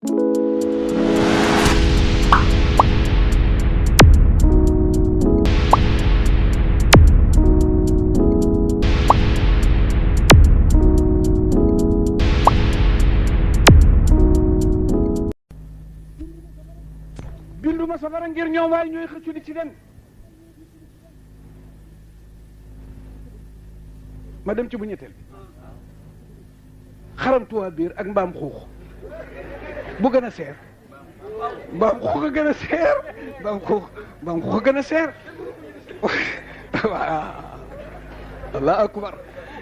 binduma safara ngir ñoom waaye ñooy xëccu di ci dem ma dem ci bu ñetteel bi xaramtuwaa biir ak mbaam xuux bu gën a seer mbaam xuux a gën a seer mbaam xuux a gën a seer waaw allah akbar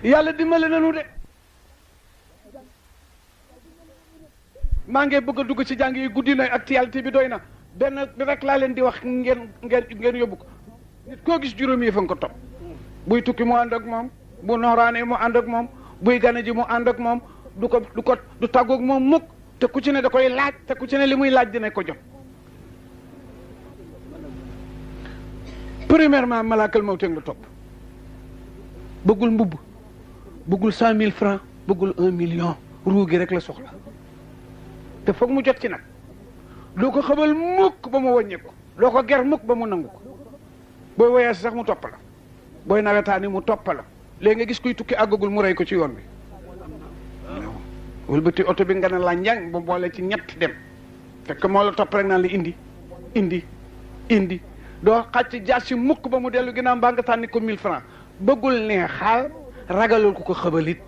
yàlla dimbale nanu de maa ngi bëgg a dugg ci jàng yi guddi na actualité bi doy na benn rek laa leen di wax ngeen yóbbu ko nit koo gis juróomi yi fa nga ko topp buy tukki mu ànd ak moom bu nooraanee mu ànd ak moom buy gane ji mu ànd ak moom du tàggoog moom mukk te ku ci ne da koy laaj te ku ci ne li muy laaj dina ko jot premièrement malaakal mawteeg la topp bëggul mbubb bëggul 100 000 francs bëggul 1 million ruu gi rek la soxla te foog mu jot ci nag doo ko xabal mukk ba mu wàññi ko doo ko ger mukk ba mu nangu ko booy voyage sax mu topp la booy nawetaani mu topp la léegi nga gis kuy tukki àggagul mu rey ko ci yoon bi wëlbati oto bi nga ne la njàng ba boole ci ñett dem fekk moo la topp rek naan la indi doo xàcc jaas si mukk ba mu dellu ginnaaw mbaa nga tànni ko 1000 francs bëggul neexal ragalul ku ko xabalit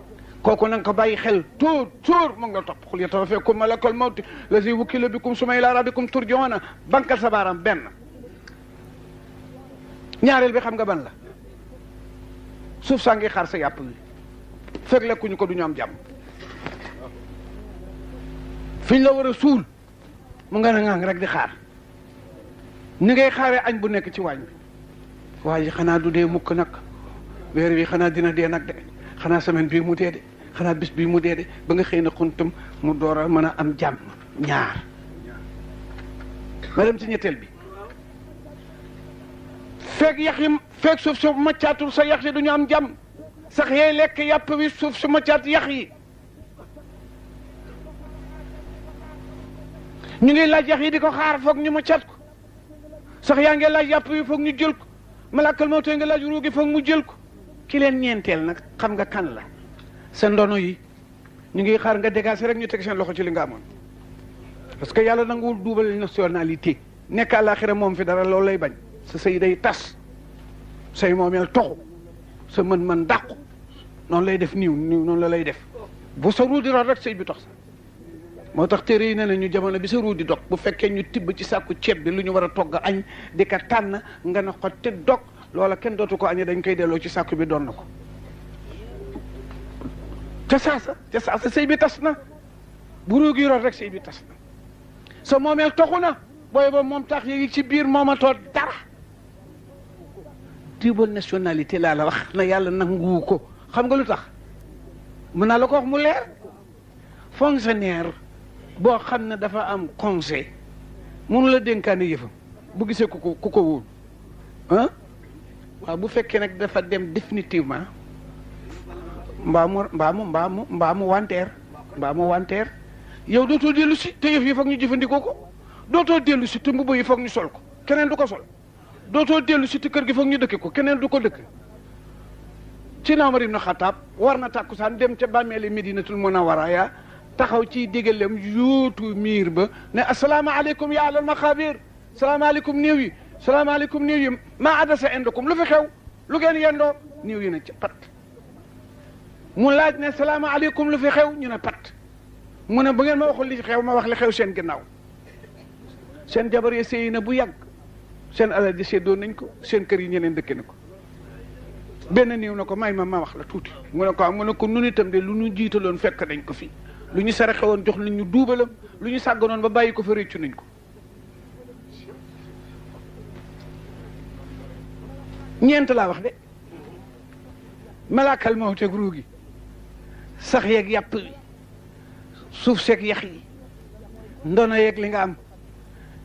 kooku na nga ko bàyyi xel tóor mu nga topp xul yatawaffakum malakul mawti lazi wukkila bikum summa ila rabbikum turjauna bankal sa baaraam benn ñaareel bi xam nga ban la suuf saa ngi xaar sa yàpp wi fekk lekkuñu ko du ñu am jàmm fiñ la war a suul mu nga ne ngang rek di xaar ni ngay xaaree añ bu nekk ci waañ bi waa ji xanaa du dee mukk nag weer wi xanaa dina dee nag de xanaa semaine bii mu dee de xanaa bis bii mu dee de ba nga xëy na xuntum mu door a mën a am jàmm ñaar ma dem ci ñetteel bi fekk yax yi fekk suuf su maccaatul sa yax yi du ñu am jàmm sax yey lekk yàpp wi suuf su maccaat yax yi ñu ngi laaj yax yi di ko xaar foog ñu maccaat ko sax yaa ngi laaj yàpp wi foog ñu jël ko malakal mawte nga laaj ruugi foog mu jël ko ki leen ñeenteel nag xam nga kan la sa ndono yi ñu ngi xaar nga dégager rek ñu teg seen loxo ci li nga amoon parce que yàlla nanguwul duubal nationalité nekk àllaaxira moom fi dara loolu lay bañ sa sëy day tas say moomeel toxu sa mën-mën dàqu noonu lay def niw noonu la lay def bu sa ruu di rot rek sëy bi tox sa moo tax téere yi ne na ñu jamono bi sa ruu di dog bu fekkee ñu tibb ci sàkku ceeb bi lu ñu war a togg añ di ka tànn nga ne xot te dog loola kenn dootu ko añee dañ koy delloo ci sàkku bi doon na ko ca saasa sëy bi tas na bu ruu gi rot rek sëy bi tas na sa moomeel toxu na booy ba moom tax yi ci biir moomatoo dara double nationalité laa la wax na yàlla nanguwu ko xam nga lu tax mën naa la ko wax mu leer fonctionnaire boo xam ne dafa am conseil mënu la dénkaane yëfam bu gisee ku ko wóolu ah waaw bu fekkee nag dafa dem définitivement mbaa mu wanteer yow dootoo dellu si te yëf yi foog ñu jëfandikoo ko dootoo dellu si te mbubb yi foog ñu sol ko keneen du ko sol dootoo dellu si te kër gi foog ñu dëkke ko keneen du ko dëkk ci Umar ibn Xattaab war na tàkkusaan dem ca bàmmeeli Medinatul Munawwara ya taxaw ci digalem yóotu miir ba ne asalaamaaleykum ya alal maqaabir salaamaaleykum néew yi salaamaaleykum néew yi maa adasa indakum lu fi xew lu ngeen yendoo néew yi ne ca pat mu laaj ne salaamaaleykum lu fi xew ñu ne pat mu ne bu ngeen ma waxul li fi xew ma wax li xew seen ginnaaw seen jabar yi sëy na bu yàgg seen alal ji séddoo nañ ko seen kër yi ñeneen dëkke na ko benn néew na ko may ma wax la tuuti mu ne ko nun itam de lu ñu jiitaloon fekk nañ ko fi lu ñu saraxe woon jox nañ ñu duubalam lu ñu sàgganoon ba bàyyi ko fa réccu nañ ko ñeent laa wax de malaakal mawteeg ruu gi sax yeeg yàpp wi suuf seeg yax yi ndono yeeg li nga am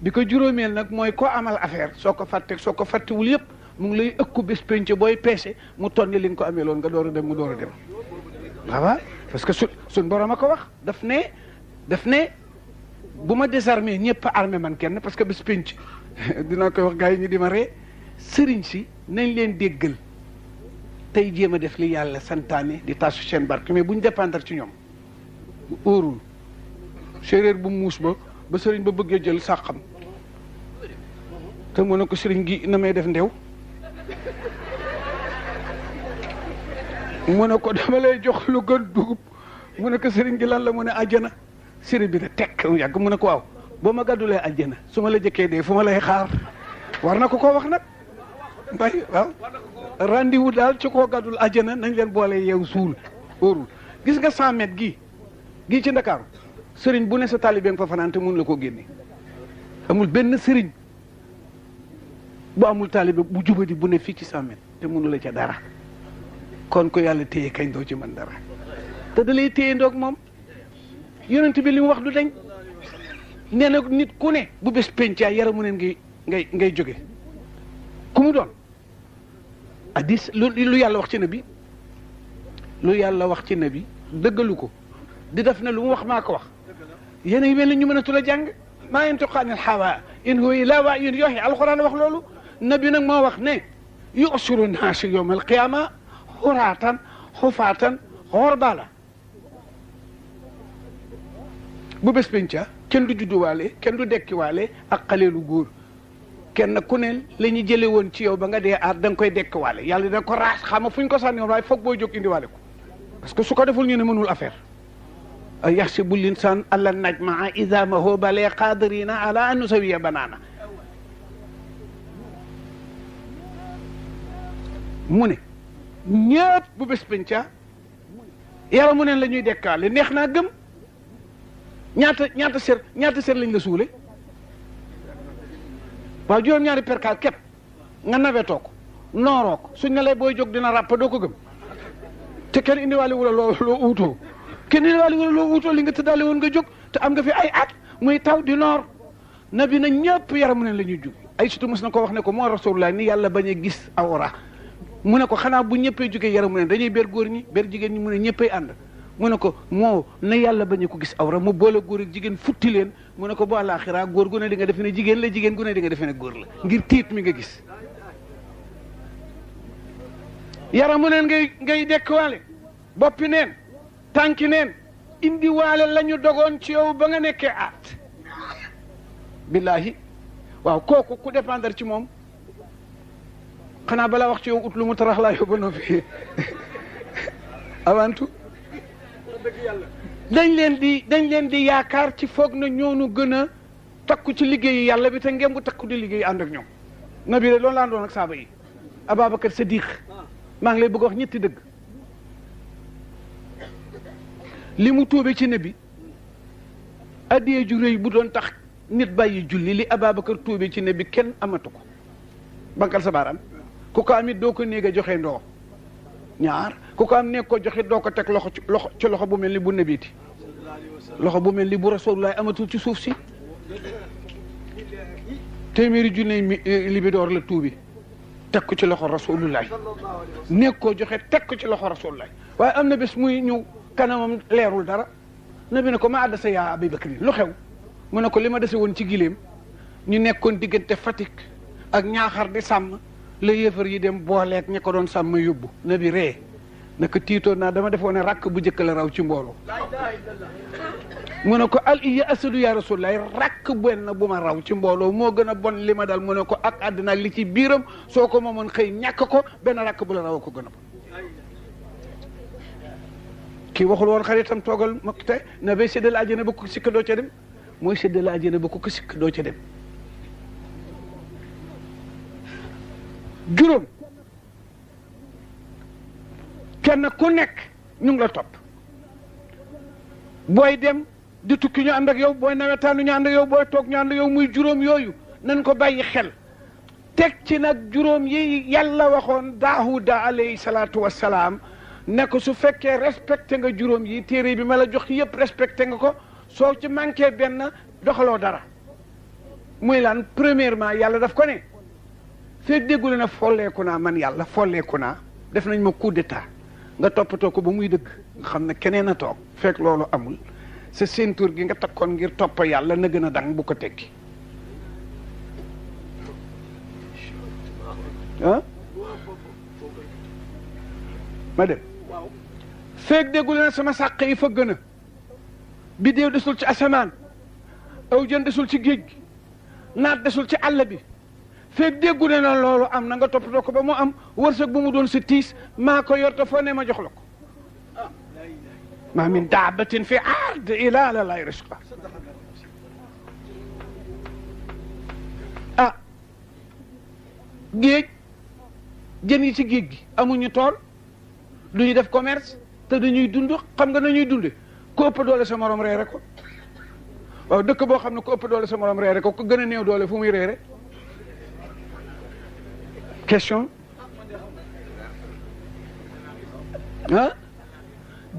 bi ko juróomeel nag mooy ko amal affaire soo ko fàttewul yëpp mu ngi lay ëkku bés penc booy peese mu tonni li nga ko amee loon nga door a dem mu door a dem waaw parce que suñ borom a ko wax daf ne bu ma désarmé ñëpp armé man kenn parce que bés pénc dinaa koy wax gars yi ñu di ma ree sëriñ si nañ leen déggal tey jéem a def li yàlla santaane di tasu seen barke mais buñ dépendre ci ñoom óorul séeréer bu muus ba sëriñ ba bëggee jël sàqam te mu ne ko sëriñ gi na may def ndew mu ne ko dama lay jox lu gën dugub mu ne ko sëriñ gi lan la mu ne àjjana sëriñ bi ne tekk mu yàgg mu ne ko waaw boo ma gàddulee àjjana su ma la jëkkee dee fu ma lay xaar war na ko koo wax nag mbay waaw rendez-vous daal ci koo gàddul àjjana nañ leen boole yeew suul óorul gis nga 100 mètres gii ci Ndakaaru sëriñ bu ne sa taalibe nga fa fanaan te mun la koo génne amul benn sëriñ bu amul taalibe bu jubadi bu ne fii ci 100 mètres te mënu la ca dara kon ko yàlla téye kañ doo ci mën dara te da lay téye ndoog moom yonent bi li mu wax du dañ nee na nit ku ne bu bés pencaa yaramu neen ngay jóge ku mu doon addis lu yàlla wax ci nabi lu yàlla wax ci nabi dëggalu ko di def ne lu mu wax maa ko wax yéen a ngi mel ni ñu mën a tula jàng maa yantiqu anil hawaa in huwa illaa wahyun yuuhaa alxuraan wax loolu nabi nag moo wax ne yu'sharu naasu yawmal qiyaama xuraatan xufaatan xorbaala bu bés penca kenn du judduwaale kenn du dekkiwaale ak xaleelu góor kenn ku ne la ñu jële woon ci yow ba nga dee aat da nga koy dekkiwaale yàlla dina ko raas xam nga fu ñu ko sànni woon waaye foog booy jóg indiwaale ko parce que su ko deful ñu ne mënul affaire yaxsibu l-insaan an lan najma'a izaamahu balaa qaadiriina ala an nusawwiya banaana mu ne ñëpp bu bés penca yaramu neen la ñuy dekkaale neex naa gëm ñaata ser lañ la suule waaw juróom-ñaari perkaal képp nga nawetoo ko nooroo ko suñ ne lay booy jóg dina ràpp doo ko gëm te kenn indiwaale wula loo uutoo kenn indiwaale wula loo uutoo li nga tëddaale woon nga jóg te am nga fi ay at muy taw di noor nabi na ñëpp yaramu neen la ñuy jug ay surtout mos na ko wax ne ko moo rasulullah ni yàlla bañ a gis awra mu ne ko xanaa bu ñëppay jógee yaramu neen dañuy ber góor ñi ber jigéen ñi mu ne ñëppay ànd mu ne ko moo na yàlla bañ a ko gis awra mu boole góor ak jigéen futti leen mu ne ko bu àllaaxira góor gu ne di nga defe ne jigéen la jigéen gu ne di nga defe ne góor la ngir tiit mi nga gis yaramu neen ngay dekkwaale boppi neen tànki neen indi waale la ñu dogoon ci yow ba nga nekkee aat billaahi waaw kooku ku dépendre ci moom xanaa balaa wax ci yow ut lu mu tarax laa yóbba noo fi avant tout dañ leen di yaakaar ci foog na ñoonu gën a takku ci liggéeyu yàlla bi te ngeen bu takku di liggéey ànd ak ñoom nabi de loolu laa doon ak saaba yi Ababacar Sadiq maa ngi lay bëgg wax ñetti dëgg li mu tuube ci nabi addiyee ju rëy bu doon tax nit bàyyi julli li Ababacar tuube ci nabi kenn amatu ko bankal sa baaraam ku ko amit doo ko néeg a joxe ndoo ñaar ku ko am nekk ko joxe doo ko teg loxo bu mel ni bu nabiiti loxo bu mel ni bu rasulullah amatul ci suuf si téeméeri junne libidoor la tuubi teg ko ci loxo rasulullah nekk ko joxe teg ko ci loxo rasulullah waaye am na bés muy ñëw kanamam leerul dara nabi ne ko ma àdda sa yaa Abi Bakri lu xew mu ne ko li ma dese woon ci gileem ñu nekkoon diggante Fatick ak Ñaaxar di sàmm la yéefar yi dem booleeg ña ko doon sàmm yóbbu nabi ree naka tiitoon naa dama defoon ne rakk bu njëkk la raw ci mbooloo mu ne ko al iya asadu ya rasulullah rakk benn bu ma raw ci mbooloo moo gën a bon li ma dal mu ne ko ak àddina ak li ci biiram soo ko moomoon xëy ñàkk ko benn rakk bu la raw ko gën a bon kii waxul woon xaritam toogal ma te na bay séddale àjjana ba ko sikk doo ca dem mooy séddale àjjana ba ko sikk doo ca dem juróom kenn ku nekk ñu ngi la topp booy dem di tukki ñu ànd ak yow booy nawetaanu ñu ànd ak yow booy toog ñu ànd ak yow muy juróom yooyu nañ ko bàyyi xel teg ci nag juróom yi yàlla waxoon Daawuda alayhi salaatu wassalaam ne ko su fekkee respecté nga juróom yi téere bi ma la jox yëpp respecté nga ko soo ci manqué benn doxaloo dara muy lan premièrement yàlla daf ko ne feeg déggule na folleeku naa man yàlla folleeku naa def nañ ma coup d'état nga toppatoo ko ba muy dëgg nga xam ne keneen a toog fekk loolu amul sa ceinture gi nga takkoon ngir topp yàlla na gën a dang bu ko tekki ah ma dem feeg déggul na sama sàq yi fa gën a bidéew desul ci asamaan aw jën desul ci géej gi naat desul ci àll bi feeg déggu ne na loolu am na nga toppatoo ko ba mu am wërsëg bu mu doon si tiis maa ko yor te foo ne ma jox la ko ma min daabatin fi ard ila la lay risqa ah géej jën yi ci géej gi amuñu tool du ñu def commerce te dañuy dund xam nga nañuy dunde ko ëpp doole sa morom reere ko waaw dëkk boo xam ne ko ëpp doole sa morom reere ko ko gën a néew doole fu muy reere question ah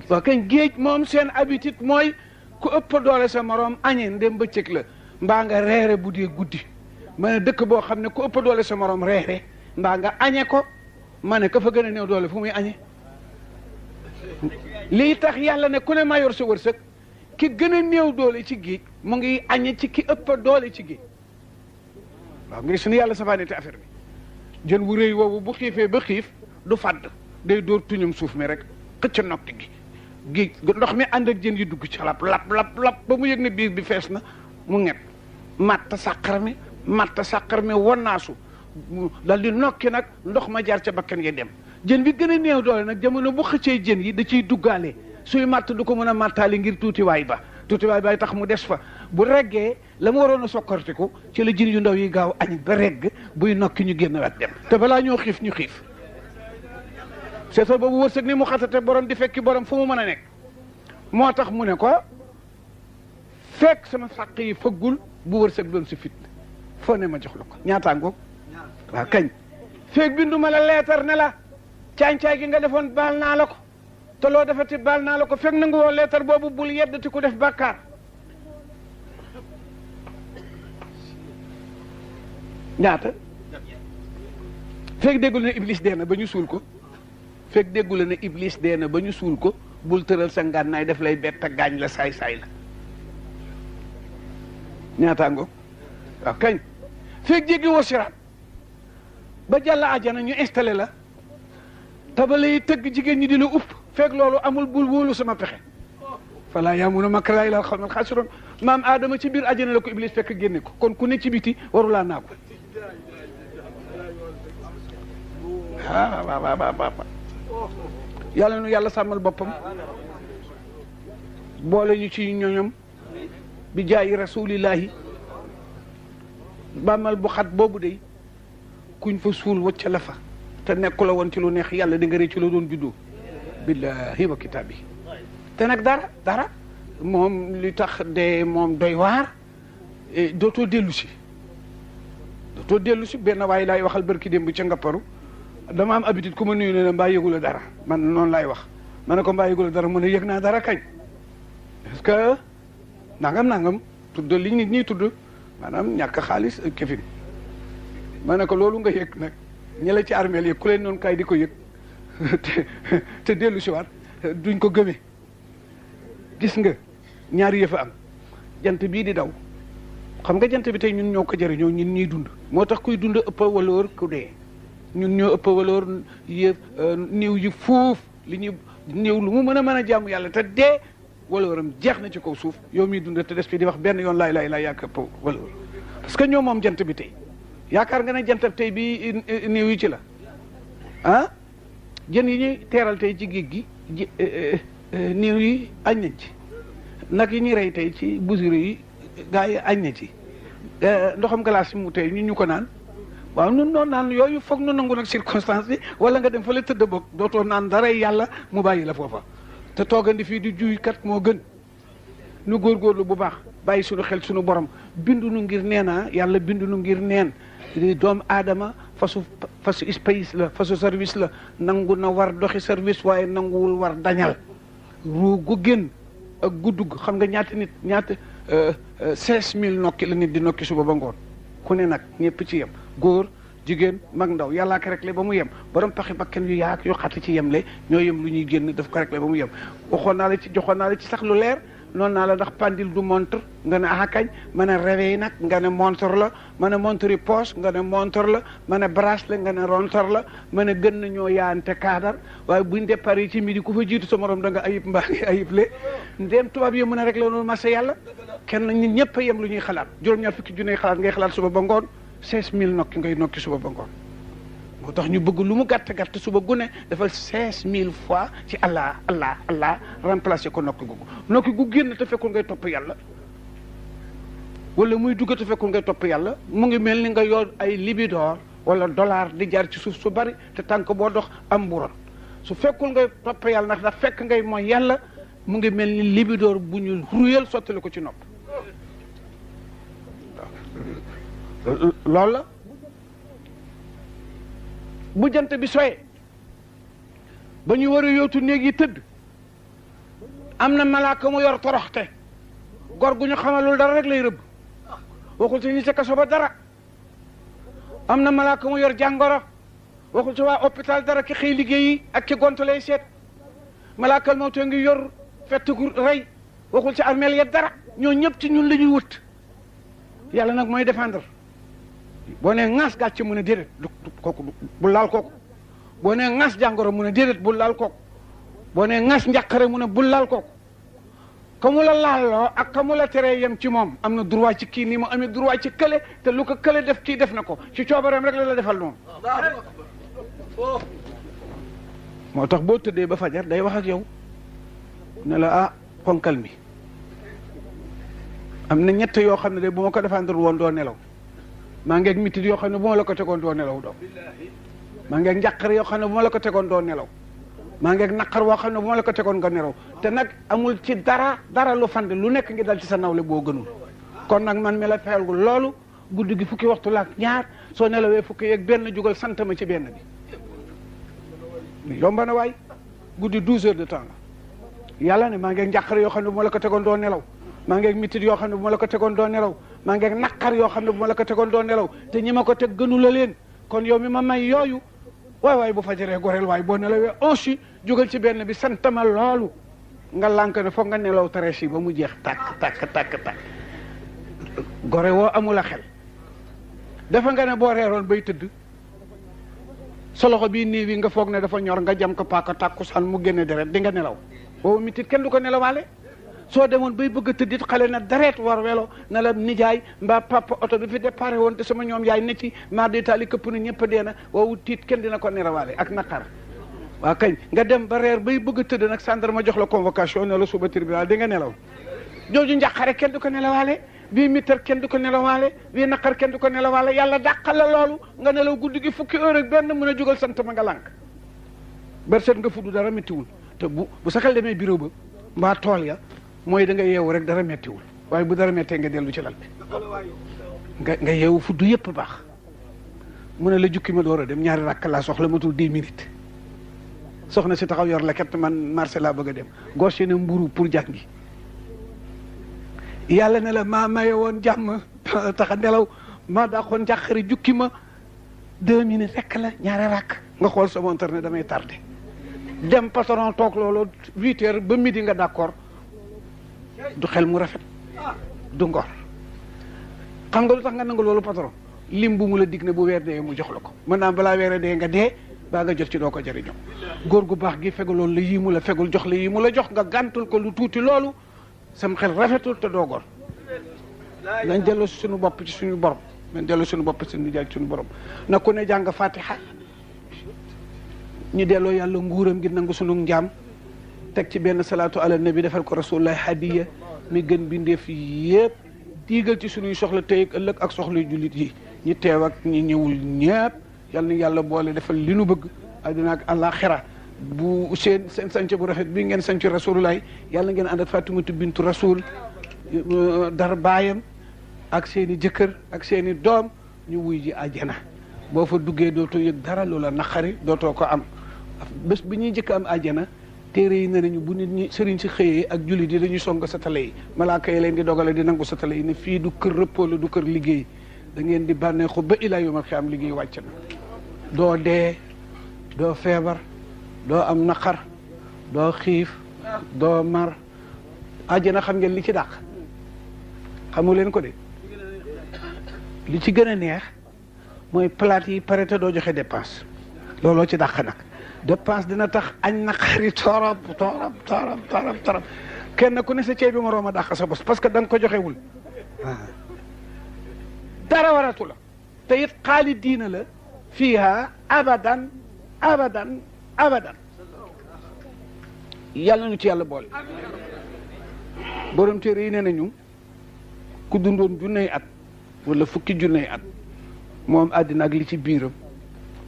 waaw kañ géej moom seen habitude mooy ku ëpp doole sa morom añee ndem bëccëg la mbaa nga reere bu dee guddi ma ne dëkk boo xam ne ku ëpp doole sa morom reere mbaa nga añe ko ma ne ka fa gën a néew doole fu muy añe lii tax yàlla ne ku ne maa yor sa wërsëg ki gën a néew doole ci géej mu ngi añe ci ki ëpp doole ci géej waaw ngir suñu yàlla safaanite affaire bi jën wu rëy woowu bu xiifee ba xiif du fàdd day dóor tuñum suuf mi rek xëcc nokki gi géej ndox mi ànd ak jën yi dugg ci lap ba mu yëg ne biir bi fees na mu ñett matta sàqar mi wonnaasu dal di nokki nag ndox ma jaar ca bakkan ya dem jën bi gën a néew doole nag jamono bu xëccee jën yi da ciy duggaale suy matt du ko mën a mattaali ngir tuutiwaay bay tax mu des fa bu reggee la mu waroon a sokkortiku ci la jën yu ndaw yi gaaw añ ba regg buy nokki ñu génn wet dem te balaa ñoo xiif ñu xiif seetal boobu wërsëg ni mu xatate borom di fekki borom fu mu mën a nekk moo tax mu ne ko fekk sama sàq yi fëggul bu wërsëg doon si fit foo ne ma jox la ko ñaataangoog waaw kañ feeg binduma la leetar ne la caay-caay gi nga defoon baal naa la ko te loo defati baal naa la ko fekk nangu woo leetar boobu bul yeddati ku def bàkkaar ñaata feeg déggul ne iblis dee na ba ñu suul ko fekk déggula ne iblis dee na ba ñu suul ko bul tëral sa ngànnaay def lay bett ak gaañ la saay-saay la ñaataango waaw kañ fekk jéggi woo siraat ba jàll ajana ñu installé la tabale yi tëgg jigéen ñi di la upp fekk loolu amul bul wóolu sama pexe falaa yaamuna makra illal qawmul xaasiruun maam aadama ci biir ajana la ko iblis fekk génne ko kon ku ne ci biti warulaa naa ko waaw yàlla nu yàlla sàmmal boppam boole ñu ci ñoñom bi jaayi rasulillahi bàmmal bu xat boobu de kuñ fa suul wacca la fa te nekku la woon ci lu neex yàlla di nga rëcc ci la doon juddoo billahi wa kitaabi te nag dara moom li tax de moom doy waar dootoo dellu si benn waaye laay waxal barki démb ca ngapparu dama am habitude ku ma nuyu ne mbaa yëgu la dara man noonu laay wax ma ne ko mbaa yëgu la dara mu ne yëg naa dara kañ parce que nangam tudd li nit ñi tudd maanaam ñàkk xaalis ak kefin ma ne ko loolu nga yëg nag ñi la ci armeel yëg ku leen noonu kaay di ko yëg te dellu si waat duñ ko gëmee gis nga ñaari yëfa am jant bii di daw xam nga jant bi tey ñun ñoo ko jëriñoo ñun ñuy dund moo tax kuy dund ëpp valeur ku dee ñun ñoo ëpp valeur néew yi foofu li ñu néew lu mu mën a jaamu yàlla te dee valeuram jeex na ci kaw suuf yow miy dund te des fi di wax benn yoon laay yàq ëpp valeur parce que ñoo moom jant bi tey yaakaar nga ne jant tey bi néew yi ci la ah jën yi ñuy teeral tey ci géej gi néew yi añ nañ ci nag yi ñuy rey tey ci busiri yi gaa yi añ na ci ndoxam glace yi mu tey ñu ko naan waaw nun noonu naan yooyu foog nu nangu nag circonstance bi wala nga dem fa la tëdd boog dootoo naan dara yàlla mu bàyyi la foofa te toogandi fii di juy kat moo gën nu góorgóorlu bu baax bàyyi suñu xel suñu borom bindu nu ngir neena yàlla bindu nu ngir neen doomu aadama fasu space la fasu service la nangu na war doxi service waaye nanguwul war dañal ruu gu génn ak guddug xam nga ñaata 16000 nokki la nit di nokki suba ba ngoon ku ne nag ñëpp ci yem góor jigéen mag ndaw yàllaa ko réglé ba mu yem borom paxi bakken yu yaak yu xati ci yem le ñoo yem lu ñuy génn daf ko réglé ba mu yem joxoon naa la ci sax lu leer noonu naa la ndax pendule du montre nga ne akañ ma ne réveil nag nga ne montre la ma ne montre yi poche nga ne montre la ma ne bracelet nga ne montre la ma ne gën nañoo yaante kaadar waaye buñ départ yi ci midi ku fa jiitu sa morom da nga ayib mbaa ngi ayib le ndéem tubaab yi mën a rek la noonu marché yàlla kenn nit ñëpp a yem lu ñuy xalaat juróom-ñaar fukki junne xalaat ngay xalaat suba ba ngoon 16000 nokki ngay nokki suba ba ngoon moo tax ñu bëgg lu mu gàtt gàtt suba gune defal 16000 fois ci allah allah allah remplacé ko nokki gu génn te fekkul ngay topp yàlla wala muy dugg te fekkul ngay topp yàlla mu ngi mel ni nga yor ay libidoor wala dollar di jaar ci suuf su bari te tànk boo dox am mburon su fekkul ngay topp yàlla ndax fekk ngay mooy yàlla mu ngi mel ni libidoor bu ñu ruyal sottali ko ci nopp loolu la bu jant bi soyee ba ñu war a yootu néeg yi tëdd am na malaaka mu yor toroxte gor gu ñu xamalul dara rek lay rëbb waxul ci ñi ca kaso ba dara am na malaaka mu yor jàngoro waxul ci waa hôpital dara ki xëy liggéeyi ak ki gont lay seet malaakal moo ngi yor fett gu rey waxul ci armeel ya dara ñoo ñëpp ci ñun la ñuy wut yàlla nag mooy défendre boo nee ŋaas gàcce mu ne déedéet kooku bu laal kooku boo nee ŋaas jàngoro mu ne déedéet bu laal kooku boo nee ŋaas njàqare mu ne bul laal kooku ka mu la laaloo ak ka mu la teree yem ci moom am na droit ci kii nii mu amee droit ci kële te lu ko kële def kii def na ko ci coobareem rek la defal noonu moo tax boo tëddee ba fajar day wax ak yow ne la ah ponkal mi am na ñett yoo xam ne de bu ma ko défendre woon doo nelaw maa ngeeg mitit yoo xam ne bu ma la ko tegoon doo nelaw doo maa ngeeg njàqar yoo xam ne bu ma la ko tegoon doo nelaw maa ngeeg naqar woo xam ne bu ma la ko tegoon nga nelaw te nag amul ci dara lu fande lu nekk ngi dal ci sa nawle boo gënul kon nag man mi la fexeel gu loolu guddi gi fukki waxtu la ak ñaar soo nelawee fukki yeeg benn jugal sant ma ci benn bi yomba na waay guddi 12 heures de temps la yàlla ne maa ngeeg njàqar yoo xam ne bu ma la ko tegoon doo nelaw maa ngeeg mitit yoo xam ne bu ma la ko tegoon doo nelaw maa ngeeg naqar yoo xam ne bu ma la ko tegoon doo nelaw te ñi ma ko teg gënu la leen kon yow mi ma may yooyu waay bu fajaree goreel waay boo nelawee aussi jógal ci benn bi santama loolu nga lànk ne foog nga nelaw tarees yi ba mu jeex tàkk gore woo amul a xel dafa nga ne boo reeroon bay tëdd sa loxo bii nii wi nga foog ne dafa ñor nga jam ko paaka tàkkusaan mu génne deret di nga nelaw boobu mitit kenn du ko nelawaale soo demoon bay bëgg a tëddit xale na dareet war welo na la nijaay mbaa papa oto bi fi déparé woon te sama ñoom yaay ne ci maar di taali këpp na ñëpp a dee na woowu tiit kenn dina ko nelawaale ak naqar waa kañ nga dem ba reer bay bëgg a tëdd nag gendarme jox la convocation ne la suba tribunal di nga nelaw jooju njàqare kenn du ko nelawaale bii mitar kenn du ko nelawaale bii naqar kenn du ko nelawaale yàlla dàqal la loolu nga nelaw guddi gi fukki heure ak benn mën a jógal sant ma nga lànk berset nga fudd dara méttiwul te bu sa xel demee bureau ba mbaa tool ya mooy da nga yeewu rek dara mettiwul waaye bu dara mettee nga dellu ci lal bi nga yeewu fudd yëpp baax mu ne la jukki ma door a dem ñaari rakk laa soxla matul 10 minutes soxna si taxaw yor la ket man marché laa bëgg a dem gauche ne mburu pour jàngi yàlla ne la maa maye woon jàmm tax a nelaw maa daaxoon njàqari jukki ma 2 minutes rek la ñaari rakk nga xool sa montre ne damay tardé dem patron toog loolu 8 heures ba midi nga d'accord du xel mu rafet du ngor xam nga lu tax nga nangu loolu patron lim bu mu la dig ne bu weer dee mu jox la ko mën naa balaa weer dee nga dee baa nga jot ci doo ko jëriñoo góor gu baax gi fegaloon la yii mu la fegul jox la yii mu la jox nga gàntul ko lu tuuti loolu sam xel rafetul te doo gor nañ delloo si suñu bopp ci suñu borom nañ delloo suñu bopp ci suñu jaay suñu borom na ku ne jàng fatiha ñu delloo yàlla nguuram gi nangu suñu njaam teg ci benn salaatu ala nabi defal ko rasulullah hadiya mi gën bindeef yëpp diigal ci suñuy soxla tey ak ëllëg ak soxla jullit yi ñi teew ak ñi ñëwul ñëpp yal na yàlla boole defal li nu bëgg àddina ak àllaaxira bu seen sanc bu rafet bi ngeen sanc rasulullah yàlla ngeen ànd ak Fatimatu bintu rasul dara baayam ak seen i jëkkër ak seen i doom ñu wuy ji àjjana boo fa duggee dootoo yëg dara loola naqari dootoo ko am bés bi ñuy jëkk am àjjana téere yi ne nañu bu nit ñi sëriñ si xëyee ak jullit yi dañuy song satale yi malaaka yi leen di dogale di nangu satale yi ne fii du kër repos la du kër liggéey da ngeen di bànneexu ba ilaa yawmal qiyaam liggéey wàcc na doo dee doo feebar doo am naqar doo xiif doo mar àjjana xam ngeen li ci dàq xamu leen ko de li ci gën a neex mooy plate yi pare te doo joxe dépense looloo ci dàq nag dépense dina tax añ na xari torop kenn ku ne sa ceeb bi moroom a dàq sa bos parce que da nga ko joxewul dara waratu la te it xaalidiina la fiiha abadan abadan abadan yàlla nu ci yàlla boole borom téere yi nee nañu ku dundoon junney at wala fukki junney at moom àddina ak li ci biiram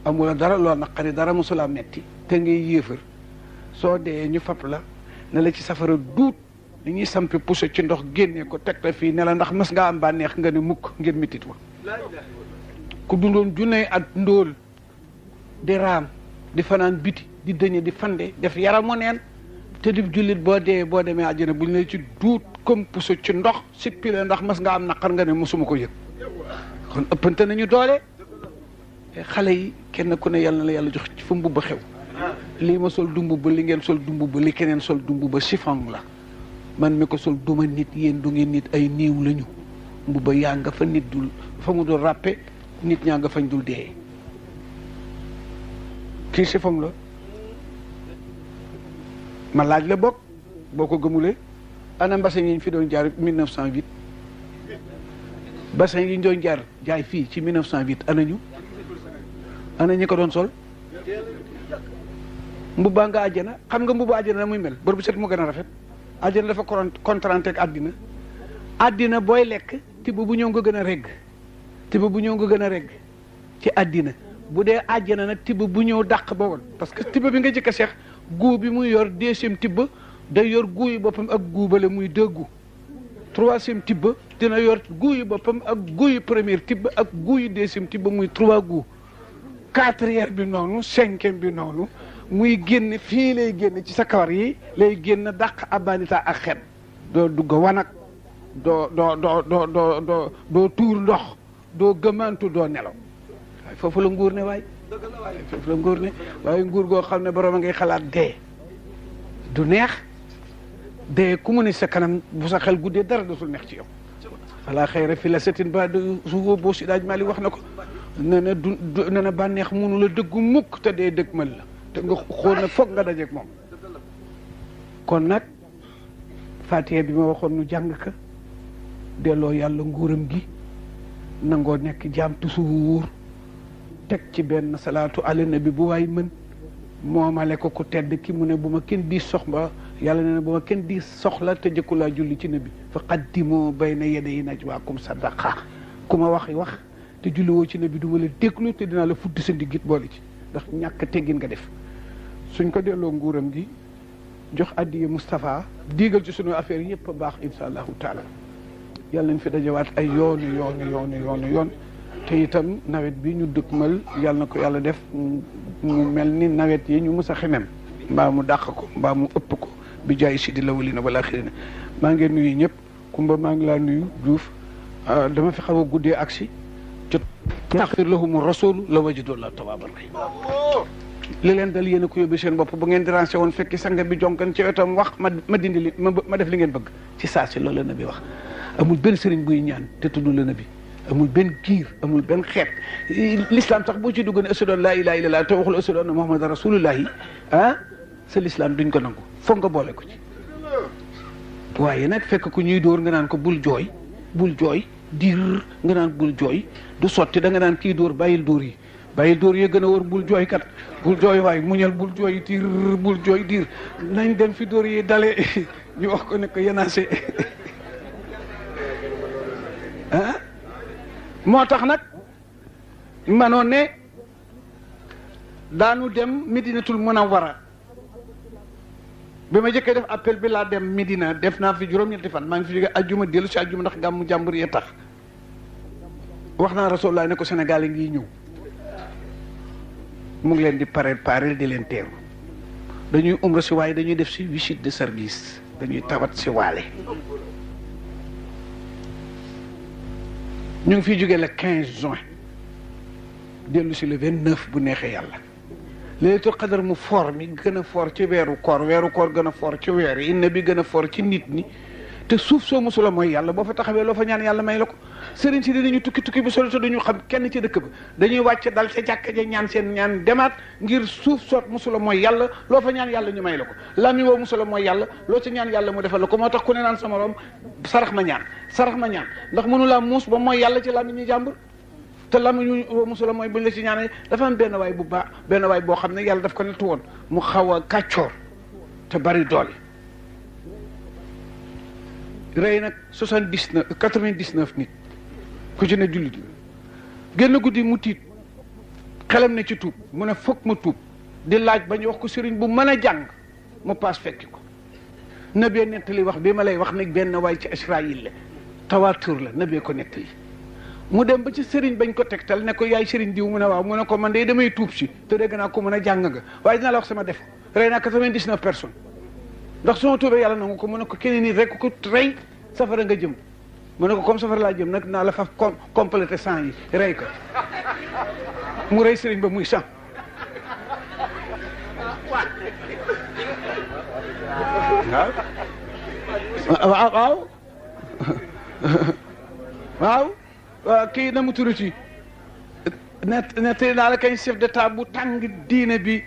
amula dara loo naqari dara mosula metti te ngay yéefar soo dee ñu fab la ne la ci safara duut ni ñuy sampi puso ci ndox génnee ko teg la fii ne la ndax mës ngaa am bànneex nga ne mukk ngir mitit wa ku dundoon junney at ndóol di raam di fanaan biti di dëñe di fande def yaramu neen te di jullit boo dee boo demee àjjana buñ la ci duut comme puso ci ndox sippi la ndax mas nga am naqar nga ne mosuma ko yëg kon ëppante nañu doole xale yi kenn ku ne yàlla na la yàlla jox ci fa mbubb xew lii ma sol du mbubb li ngeen sol du mbubb li keneen sol du mbubb chiffon la man mi ko sol duma nit yéen du ngeen nit ay niiw lañu mbubba yaa nga fa nit dul fa mu dul ràppe nit ñaa nga fañ dul dee kii chiffon la ma laaj la bokk boo ko gëmulee ana mbasin yi ñu fi doon jaar 1908 bassin yi ñu doon jaar jaay fii ci 1908 ana ñu ana ñi ko doon sol mbubbaa nga àjjana xam nga mbubba àjjana na muy mel bër bu set mu gën a rafet àjjana dafa contranté ak àddina booy lekk tibb bu ñëw nga gën a regg tibb bu ñëw nga gën a regg ci àddina bu dee àjjana nag tibb bu ñëw dàq ba woon parce que tibb bi nga jëkk a seex guu bi muy yor deuxième tibb day yor guu yi boppam ak guu bale muy deux guu troisième tibb dina yor guu yi boppam ak guu yi première tibb ak guu yi deuxième tibb muy trois guu quatrième bi noonu cinquième bi noonu muy génn fii lay génn ci sa kawar yi lay génn dàq abanita ak xet doo dugg wanag doo tuur ndox doo gëmantu doo nelaw waaye foofu la nguur ne waay foofu la nguur ne waaye nguur goo xam ne borom a ngay xalaat dee du neex dee ku mu ne sa kanam bu sa xel guddee dara dootul neex ci yow wala xëyra fi la setin ba de suufoo boo si daaj mali wax na ko ne na du ne na bànneex munu la dëggu mukk te dee dëgg mal la te nga xool na foog nga dajeeg moom kon nag Fatiha bi ma waxoon nu jàng ka delloo yàlla nguuram gi nangoo nekk jaam toujours teg ci benn salaatu ala nabi bu waay mën moomale ko ku tedd ki mu ne bu ma kenn di soxla yàlla ne bu ma kenn di soxla te jëkku laa julli ci nabi fa qaddimu bayna yaday najwaakum sadaqa ku ma wax te julli woo ci nabi du ma la déglu te dinaa la fudd sa ndiggit boole ci ndax ñàkk teggin nga def suñ ko delloo nguuram gi jox addiye Moustapha diigal ci sunu affaire yëpp a baax insha allahu taala yàlla nañ fi dajawaat ay yoon te itam nawet bi ñu dëkkmal yàlla na ko yàlla def mu mel ni nawet yi ñu mus a xemem mbaa mu dàq ko mbaa mu ëpp ko bi jaay si di lawalina wala axirina maa ngi nuyu ñëpp Kumba maa ngi laa nuyu Diouf dama fi xaw a guddee agsi jot taxfir lahumu rasul la wajidullah tawaaban rahim li leen dal yéen a ko yóbbu seen bopp bu ngeen dérangé woon fekki sanga bi jonkan ci wetam wax ma dindi li ma def li ngeen bëgg ci saa si loolu la nabi wax amul benn sëriñ buy ñaan te tudd la nabi amul benn giir amul benn xeet l'islam sax boo ci dugg ne ashhadu an laa ilaaha illallaah te waxul ashhadu anna muhammadan rasulullahi sa l'islam duñ ko nangu foog nga boole ko ci waaye nag fekk ku ñuy dóor nga naan ko bul jooy diir nga naan bul jooy du sotti da nga naan kii dóor bàyyil dóor yi gën a wër bul jooy kat bul jooy waay muñal bul jooy diir bul jooy diir nañ dem fi dóor yi dale ñu wax ko ne ko yenaase moo tax nag manoon ne daanu dem Medinatul Munawwara bi ma jëkkee def appel bi laa dem Medina def naa fi juróom-ñetti fan maa ngi fi jóge ajjuma dellu si ajjuma ndax gàmmu jàmbur yee tax wax naa Rasulullah ne ko Sénégal yi ngi ñëw mu ngi leen di préparer di leen teeru dañuy umra si waaye dañuy def si visite de service dañuy tawat si waale ñu ngi fiy jóge le 15 juin dellu si le 29 bu neexee yàlla laylatul qadar mu for mi gën a for ci weeru koor gën a for ci weer yi inna bi gën a for ci nit ñi te suuf soo musula mooy yàlla boo fa taxawee loo fa ñaan yàlla may la ko sëriñ si dinañu tukki bu solo te duñu xam kenn ci dëkk ba dañuy wàcc dal ca jàkka ja ñaan seen ñaan demaat ngir suuf soot musula mooy yàlla loo fa ñaan yàlla ñu may la ko lami woo musula mooy yàlla loo ci ñaan yàlla mu defal la ko moo tax ku ne naan sama morom sarax ma ñaan ndax mënulaa muus ba mooy yàlla ci lami ñu jàmbur te lami woo musula mooy buñ la ci ñaanee dafa am benn waay boo xam ne yàlla daf ko nettu woon mu xaw a kàccoor te bari doole rey nag 99 nit ku ci ne jullit la génn guddi mu tiit xelam ne ci tuub mu ne foog ma tuub di laaj ba ñu wax ko sëriñ bu mën a jàng mu paas fekki ko nabee nettali wax bi ma lay wax nag benn waay ci Israël la tawaatur la nabee ko nettali mu dem ba ci sëriñ bañ ko tegtal ne ko yaay sëriñ diw mu ne waaw mu ne ko man de damay tuub si te dégg naa ko mën a jàng nga waaye dina la wax sama def rey naa 99 personnes ndax suma tuubee yàlla nangu ko mu ne ko keneen nit rek ko rey safara nga jëm mu ne ko comme safara laa jëm nag naa la fa complété 100 yi rey ko mu rey sëriñ ba muy 100 waaw kii na mu turuti net naa la kañ chef d'état bu tàng diine bi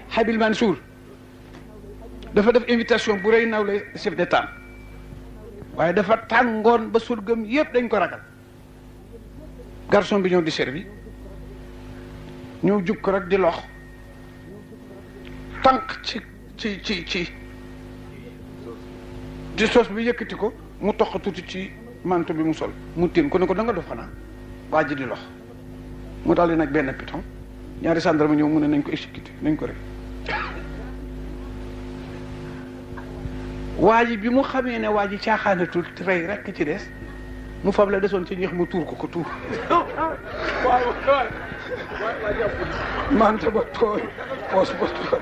Habil Mansour dafa def invitation bu rëy nawle chef d'état waaye dafa tàngoon ba surgam yëpp dañ ko ragal garçon bi ñëw di servi ñëw jub ko rek di lox tànk ci soos bi yëkkati ko mu toq tuuti ci manto bi mu sol mu tiin ko ne ko da nga dof xanaa waa ji di lox mu daal di nag benn piton ñaari gendarme ñëw mu ne nañ ko exécuté nañ ko rek waa ji bi mu xamee ne waa ji caaxaanatul rey rekk ci des mu fab la desoon ci ñeex mu tuur ko tuur mante ba tooy poos ba tooy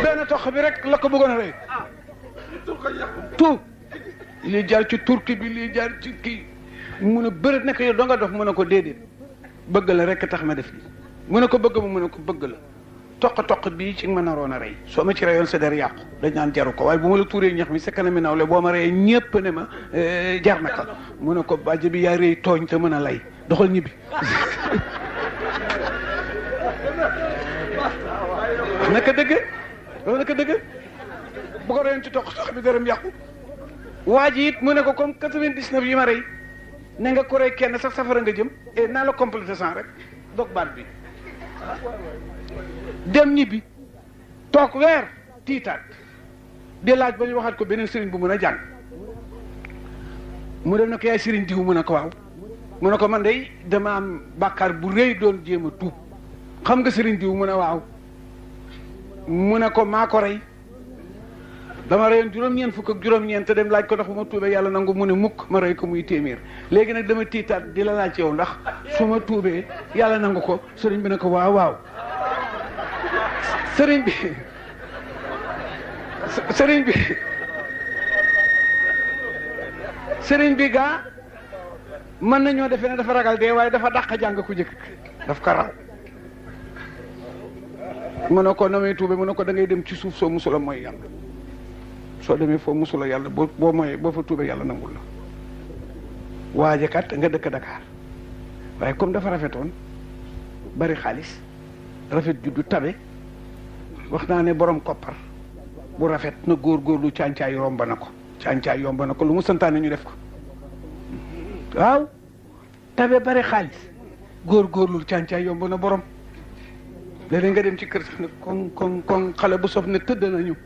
benn tox bi rek la ko bëggoon a rey tuur lii jaar ci turki bi lii jaar ci kii mu ne bëri nekk yow doo nga dof mu ne ko déedéet bëgg la rek tax ma def lii mu ne ko bëgg ma mu ne ko bëgg la toq bii ci ma naroon a rey soo ma ci reyoon sa der yàqu dañ naan jaru ko waaye bu ma la tuuree ñax mi sa kanam mi nawle boo ma reyee ñépp ne ma jar na ko mu ne ko bàjj bi yaa rëy tooñ te mën a lay doxal ñibbi naka dëgg loolu naka dëgg bu ko reyoon ci toq bi deram yàqu waa ji it mu ne ko comme 99 yi ma rey ne nga ko rey kenn sax safara nga jëm et naa la complété sans rek dog baat bi dem ñibbi toog weer tiitaat di laaj ba ñu waxaat ko beneen sëriñ bu mën a jàng mu dem ne ko yaay sëriñ diw mu ne ko waaw mu ne ko man de dama am bàkkaar bu rëy doon jéem a tuub xam nga sëriñ diw mu ne waaw mu ne ko maa ko rey dama reyoon juróom-ñeent fukk ak juróom-ñeent te dem laaj ko ndax bu ma tuubee yàlla nangu mu ne mukk ma rey ko muy téeméer léegi nag dama tiitaat di la laaj yow ndax su ma tuubee yàlla nangu ko sëriñ bi ne ko waaw waaw sëriñ bi gaa mën nañoo defee ne dafa ragal dee waaye dafa dàq jàng ku jëkk daf ko raw mu ne ko na may tuube mu ne ko da ngay dem ci suuf soo musula mooy yàlla soo demee foo musula yàlla boo mooyee boo fa tuube yàlla nangul la waaje kat nga dëkk Dakar waaye comme dafa rafetoon bari xaalis rafet juddu tabe wax naa ne borom koppar bu rafet na góorgóorlu càncaay yomb na ko lu mu santaane ñu def ko waaw tabe bari xaalis góorgóorlu càncaay yomb na borom léeg-léeg nga dem ci kër sax ne kon xale bu sof ne tëdd nañu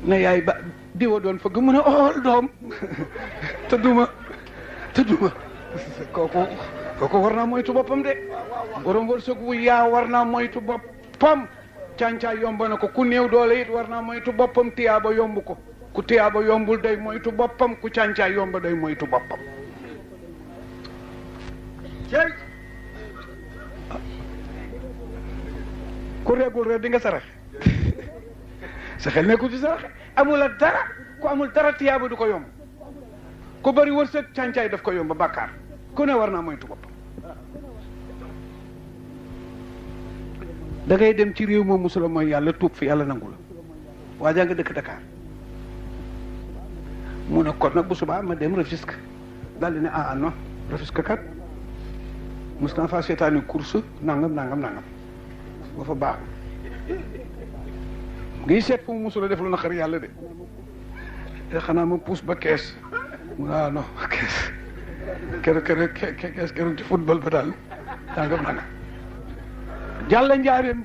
ne yaay ba diwa doon fëgg mu ne ool doom tëdduma kooku war naa moytu boppam de borom wërsëg wu yaa war naa moytu boppam càncaay yomb na ko ku néew doole it war naa moytu boppam tiyaaba yomb ko ku tiyaaba yombul day moytu boppam ku càncaay yomb day moytu boppam ku reegul rek di nga sarax sa xel nekkul ci sarax amul dara ku amul dara tiyaaba du ko yomb ku bari wërsëg càncaay daf ko yomb bàkkaar ku ne war naa moytu boppam da ngay dem ci réew moom musula mooy yàlla tuub fi yàlla nangu la waa jaa nga dëkk Dakar mu ne kon nag bu subaa ma dem Rufisque daal di ne non Rufisque kat mos naa faa seetaani course nangam ba fa baaxul ngi seet fu mu musula def lu naqar yàlla de te xanaa ma puus ba kees mu non kees keroog ci football ba daal nangam jàll njaareem